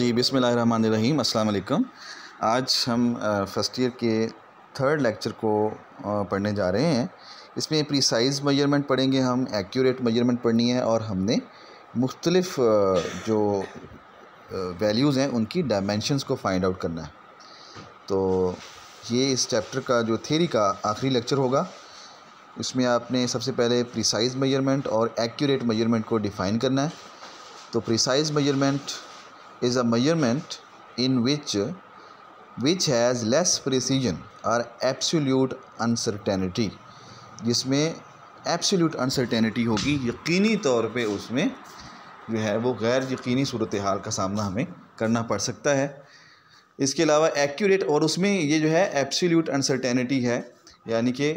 जी बिस्मिल्लाहिर्रहमानिर्रहीम अस्सलाम वालेकुम। आज हम फ़र्स्ट ईयर के थर्ड लेक्चर को पढ़ने जा रहे हैं। इसमें प्रीसाइज़ मेजरमेंट पढ़ेंगे हम, एक्यूरेट मेजरमेंट पढ़नी है और हमने मुख्तलिफ़ जो वैल्यूज़ हैं उनकी डायमेंशंस को फाइंड आउट करना है। तो ये इस चैप्टर का जो थ्योरी का आखिरी लेक्चर होगा। इसमें आपने सबसे पहले प्रीसाइज़ मेजरमेंट और एक्यूरेट मेजरमेंट को डिफ़ाइन करना है। तो precise measurement is a measurement in which has less precision or absolute uncertainty, जिसमें absolute uncertainty होगी, यकीनी तौर पे उसमें जो है वो गैर यकीनी सूरत हाल का सामना हमें करना पड़ सकता है। इसके अलावा एक्यूरेट, और उसमें ये जो है absolute uncertainty है, यानी कि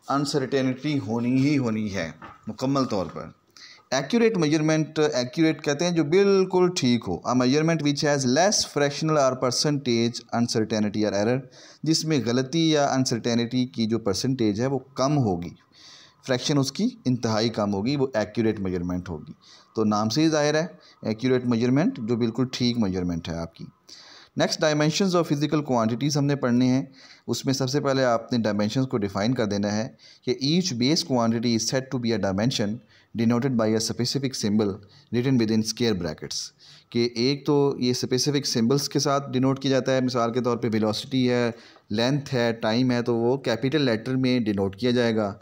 अनसर्टेनिटी होनी ही होनी है मुकम्मल तौर पर। एक्यूरेट मेजरमेंट, एक्यूरेट कहते हैं जो बिल्कुल ठीक हो। अ measurement which has less fractional और परसेंटेज अनसर्टेनिटी और एरर, जिसमें गलती या अनसर्टेनिटी की जो परसेंटेज है वो कम होगी, फ्रैक्शन उसकी इंतहाई कम होगी, वो एक्यूरेट मेजरमेंट होगी। तो नाम से ही ज़ाहिर है एक्यूरेट मेजरमेंट जो बिल्कुल ठीक मेजरमेंट है आपकी। Next, dimensions of physical quantities हमने पढ़ने हैं। उसमें सबसे पहले आपने डायमेंशंस को डिफ़ाइन कर देना है कि each base quantity is said to be a dimension denoted by a specific symbol written within square brackets. कि एक तो ये स्पेसिफिक सिंबल्स के साथ डिनोट किया जाता है। मिसाल के तौर पे वेलोसिटी है, लेंथ है, टाइम है, तो वो कैपिटल लेटर में डिनोट किया जाएगा।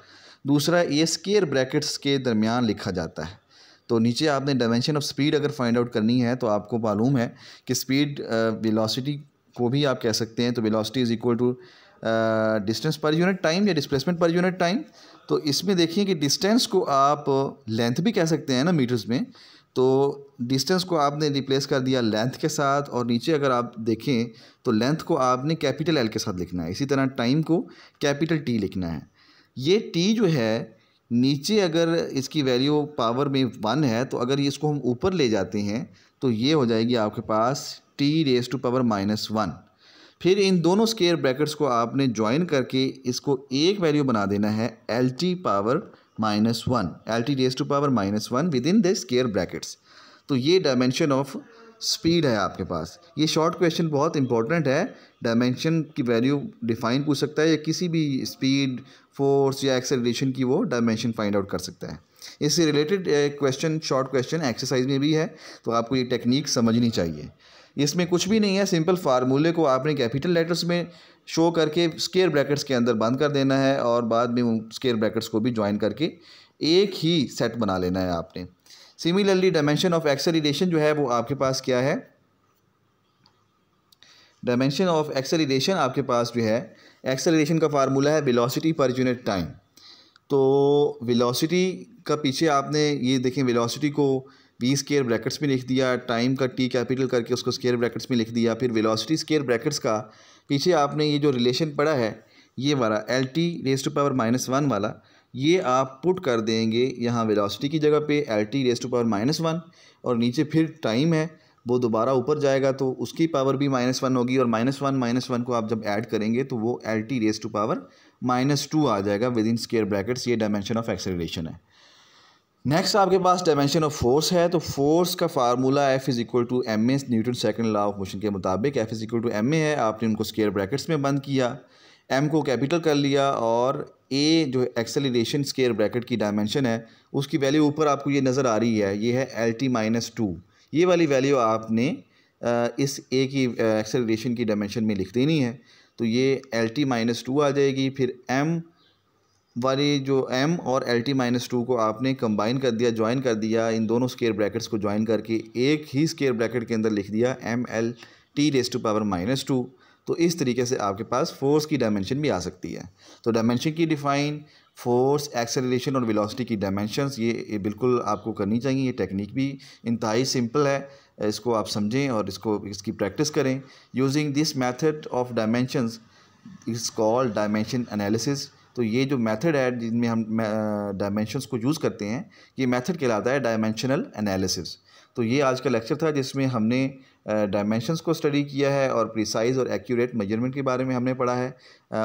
दूसरा, ये स्क्वायर ब्रैकेट्स के दरमियान लिखा जाता है। तो नीचे आपने डायमेंशन ऑफ स्पीड अगर फाइंड आउट करनी है तो आपको मालूम है कि स्पीड वेलोसिटी को भी आप कह सकते हैं। तो velocity is equal to distance per unit time या डिस्प्लेसमेंट पर यूनिट टाइम। तो इसमें देखिए कि डिस्टेंस को आप लेंथ भी कह सकते हैं ना मीटर्स में। तो डिस्टेंस को आपने रिप्लेस कर दिया लेंथ के साथ, और नीचे अगर आप देखें तो लेंथ को आपने कैपिटल एल के साथ लिखना है। इसी तरह टाइम को कैपिटल टी लिखना है। ये टी जो है नीचे अगर इसकी वैल्यू पावर में 1 है, तो अगर इसको हम ऊपर ले जाते हैं तो ये हो जाएगी आपके पास टी रेज़ टू पावर -1। फिर इन दोनों स्क्वायर ब्रैकेट्स को आपने ज्वाइन करके इसको एक वैल्यू बना देना है L T power -1, L T raise to power -1 within the square brackets. तो ये डायमेंशन ऑफ स्पीड है आपके पास। ये शॉर्ट क्वेश्चन बहुत इंपॉर्टेंट है। डायमेंशन की वैल्यू डिफाइन पूछ सकता है, या किसी भी स्पीड, फोर्स या एक्सेलरेशन की वो डायमेंशन फाइंड आउट कर सकता है। इससे related question, short question exercise में भी है, तो आपको ये टेक्निक समझनी चाहिए। इसमें कुछ भी नहीं है, सिंपल फार्मूले को आपने कैपिटल लेटर्स में शो करके स्क्वायर ब्रैकेट्स के अंदर बंद कर देना है, और बाद में उन स्क्वायर ब्रैकेट्स को भी ज्वाइन करके एक ही सेट बना लेना है आपने। सिमिलरली डायमेंशन ऑफ एक्सेलरेशन जो है वो आपके पास क्या है, डायमेंशन ऑफ एक्सेलरेशन आपके पास जो है, एक्सेलरेशन का फार्मूला है वेलोसिटी पर यूनिट टाइम। तो वेलोसिटी का पीछे आपने ये देखें, वेलोसिटी को वी स्क्वायर ब्रैकेट्स में लिख दिया, टाइम का टी कैपिटल करके उसको स्क्वायर ब्रैकेट्स में लिख दिया। फिर वेलोसिटी स्क्वायर ब्रैकेट्स का पीछे आपने ये जो रिलेशन पढ़ा है, ये वाला L T raise to power -1 वाला, ये आप पुट कर देंगे यहाँ वेलोसिटी की जगह पे L T raise to power -1, और नीचे फिर टाइम है वो दोबारा ऊपर जाएगा तो उसकी पावर भी -1 होगी, और -1 को आप जब ऐड करेंगे तो वो L T raise to power -2 आ जाएगा विद इन स्क्वायर ब्रैकेट्स। ये डायमेंशन ऑफ एक्सेलरेशन है। नेक्स्ट आपके पास डायमेंशन ऑफ फोर्स है। तो फोर्स का formula F is equal to M A, Newton second law of motion के मुताबिक F is equal to M A है। आपने उनको स्क्वायर ब्रैकेट्स में बंद किया, M को कैपिटल कर लिया, और A जो एक्सेलरेशन स्क्वायर ब्रैकेट की डायमेंशन है उसकी वैल्यू ऊपर आपको ये नज़र आ रही है, ये है एल टी -2। ये वाली वैल्यू आपने इस A की एक्सेलरेशन की डायमेंशन में लिख देनी है। तो ये एल टी -2 आ जाएगी। फिर M वाली जो M और एल टी -2 को आपने कंबाइन कर दिया, ज्वाइन कर दिया, इन दोनों स्क्वायर ब्रैकेट्स को ज्वाइन करके एक ही स्क्वायर ब्रैकेट के अंदर लिख दिया M L T raise to power -2। तो इस तरीके से आपके पास फोर्स की डायमेंशन भी आ सकती है। तो डायमेंशन की डिफ़ाइन, फोर्स, एक्सेलरेशन और वेलोसिटी की डायमेंशंस ये बिल्कुल आपको करनी चाहिए। ये टेक्निक भी इंतहाई सिंपल है, इसको आप समझें और इसकी प्रैक्टिस करें। Using this method of dimensions is called dimension analysis. तो ये जो मेथड है जिनमें हम डायमेंशंस को यूज़ करते हैं, ये मेथड कहलाता है डायमेंशनल एनालिसिस। तो ये आज का लेक्चर था जिसमें हमने डायमेंशंस को स्टडी किया है और प्रिसाइज़ और एक्यूरेट मेजरमेंट के बारे में हमने पढ़ा है।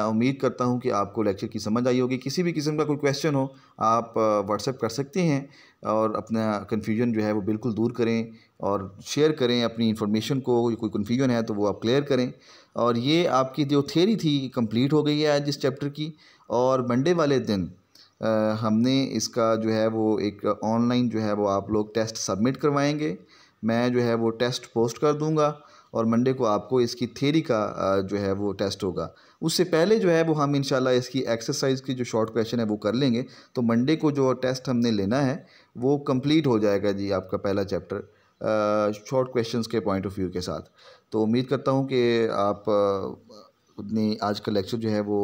उम्मीद करता हूँ कि आपको लेक्चर की समझ आई होगी। किसी भी किस्म का कोई क्वेश्चन हो आप व्हाट्सएप कर सकते हैं और अपना कन्फ्यूजन जो है वो बिल्कुल दूर करें। और शेयर करें अपनी इन्फॉर्मेशन को। कोई कन्फ्यूजन है तो वो आप क्लियर करें। और ये आपकी जो थियरी थी कंप्लीट हो गई है आज इस चैप्टर की। और मंडे वाले दिन हमने इसका जो है वो एक ऑनलाइन जो है वो आप लोग टेस्ट सबमिट करवाएंगे। मैं जो है वो टेस्ट पोस्ट कर दूंगा और मंडे को आपको इसकी थियरी का जो है वो टेस्ट होगा। उससे पहले जो है वो हम इंशाल्लाह इसकी एक्सरसाइज की जो शॉर्ट क्वेश्चन है वो कर लेंगे। तो मंडे को जो टेस्ट हमने लेना है वो कंप्लीट हो जाएगा जी आपका पहला चैप्टर शॉर्ट क्वेश्चंस के पॉइंट ऑफ व्यू के साथ। तो उम्मीद करता हूँ कि आप अपनी आज का लेक्चर जो है वो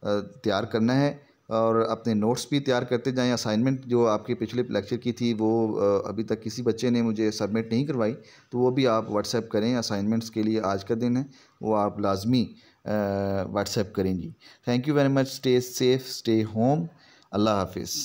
तैयार करना है और अपने नोट्स भी तैयार करते जाएं। असाइनमेंट जो आपके पिछले लेक्चर की थी वो अभी तक किसी बच्चे ने मुझे सबमिट नहीं करवाई, तो वो भी आप व्हाट्सएप करें। असाइनमेंट्स के लिए आज का दिन है, वो आप लाजमी व्हाट्सएप करें जी। Thank you very much. Stay safe, stay home. Allah हाफिज़।